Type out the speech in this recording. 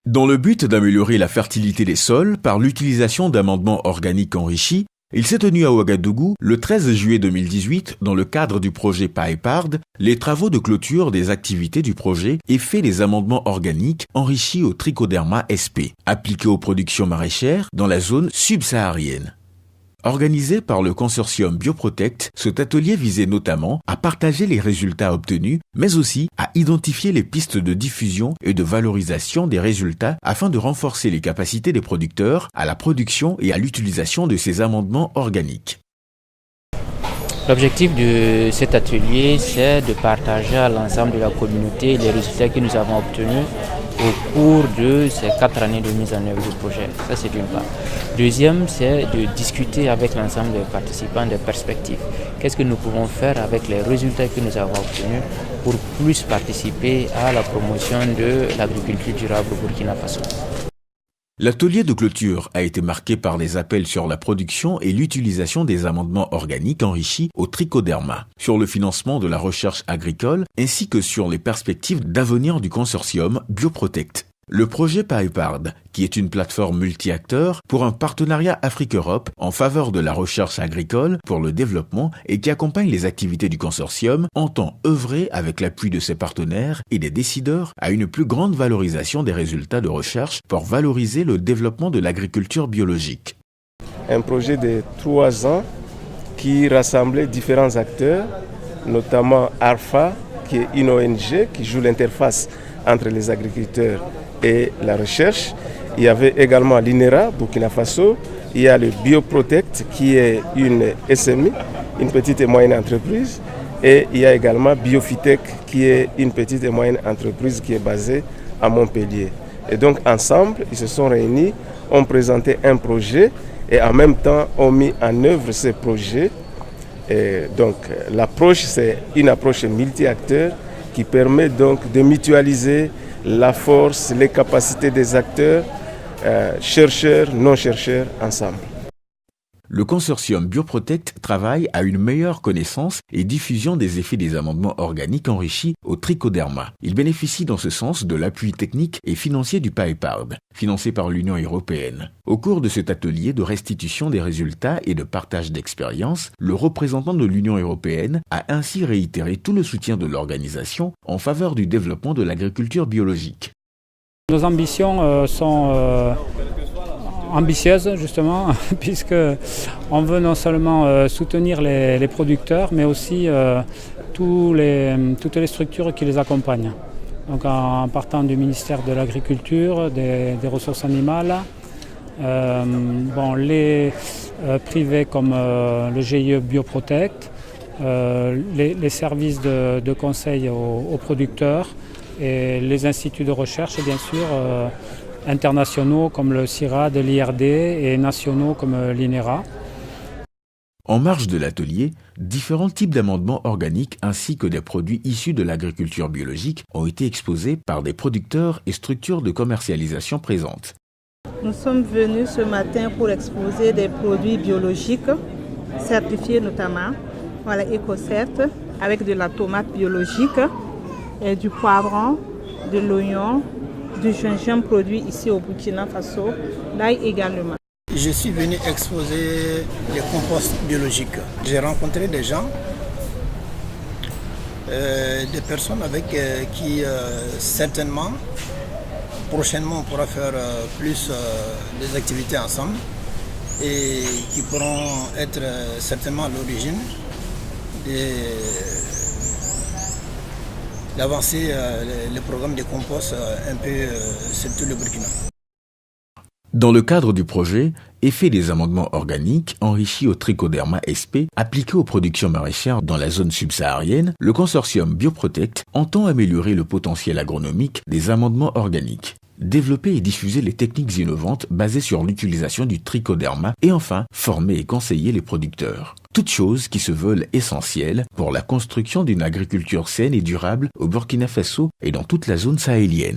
Dans le but d'améliorer la fertilité des sols par l'utilisation d'amendements organiques enrichis, il s'est tenu à Ouagadougou le 13 juillet 2018 dans le cadre du projet PAEPARD, les travaux de clôture des activités du projet Effet des amendements organiques enrichis au Trichoderma sp, appliqués aux productions maraîchères dans la zone subsaharienne. Organisé par le consortium Bioprotect, cet atelier visait notamment à partager les résultats obtenus, mais aussi à identifier les pistes de diffusion et de valorisation des résultats afin de renforcer les capacités des producteurs à la production et à l'utilisation de ces amendements organiques. L'objectif de cet atelier, c'est de partager à l'ensemble de la communauté les résultats que nous avons obtenus au cours de ces 4 années de mise en œuvre du projet. Ça, c'est d'une part. Deuxième, c'est de discuter avec l'ensemble des participants des perspectives. Qu'est-ce que nous pouvons faire avec les résultats que nous avons obtenus pour plus participer à la promotion de l'agriculture durable au Burkina Faso. L'atelier de clôture a été marqué par des appels sur la production et l'utilisation des amendements organiques enrichis au trichoderma, sur le financement de la recherche agricole ainsi que sur les perspectives d'avenir du consortium Bioprotect. Le projet PAEPARD, qui est une plateforme multi-acteurs pour un partenariat Afrique-Europe en faveur de la recherche agricole pour le développement et qui accompagne les activités du consortium, entend œuvrer avec l'appui de ses partenaires et des décideurs à une plus grande valorisation des résultats de recherche pour valoriser le développement de l'agriculture biologique. Un projet de 3 ans qui rassemblait différents acteurs, notamment ARFA, qui est une ONG qui joue l'interface entre les agriculteurs et la recherche. Il y avait également l'INERA, Burkina Faso. Il y a le Bioprotect qui est une SMI, une petite et moyenne entreprise. Et il y a également Biofitech qui est une petite et moyenne entreprise qui est basée à Montpellier. Et donc ensemble, ils se sont réunis, ont présenté un projet et en même temps ont mis en œuvre ce projet. Et donc l'approche, c'est une approche multi-acteurs qui permet donc de mutualiser la force, les capacités des acteurs, chercheurs, non-chercheurs, ensemble. Le consortium Bioprotect travaille à une meilleure connaissance et diffusion des effets des amendements organiques enrichis au trichoderma. Il bénéficie dans ce sens de l'appui technique et financier du PAEPARD, financé par l'Union européenne. Au cours de cet atelier de restitution des résultats et de partage d'expériences, le représentant de l'Union européenne a ainsi réitéré tout le soutien de l'organisation en faveur du développement de l'agriculture biologique. Nos ambitions sont ambitieuse justement, puisque on veut non seulement soutenir les producteurs, mais aussi toutes les structures qui les accompagnent. Donc en partant du ministère de l'Agriculture, des Ressources animales, les privés comme le GIE Bioprotect, les services de conseil aux producteurs et les instituts de recherche, et bien sûr internationaux comme le CIRAD, l'IRD et nationaux comme l'INERA. En marge de l'atelier, différents types d'amendements organiques ainsi que des produits issus de l'agriculture biologique ont été exposés par des producteurs et structures de commercialisation présentes. Nous sommes venus ce matin pour exposer des produits biologiques, certifiés notamment, EcoCert, avec de la tomate biologique, et du poivron, de l'oignon, du gingembre produit ici au Burkina Faso, l'ail également. Je suis venu exposer les composts biologiques. J'ai rencontré des gens, des personnes avec qui certainement, prochainement, on pourra faire plus des activités ensemble et qui pourront être certainement à l'origine d'avancer le programme de compost un peu sur tout le Burkina. Dans le cadre du projet Effet des amendements organiques enrichis au trichoderma sp appliqués aux productions maraîchères dans la zone subsaharienne, le consortium Bioprotect entend améliorer le potentiel agronomique des amendements organiques, développer et diffuser les techniques innovantes basées sur l'utilisation du trichoderma et enfin former et conseiller les producteurs. Toutes choses qui se veulent essentielles pour la construction d'une agriculture saine et durable au Burkina Faso et dans toute la zone sahélienne.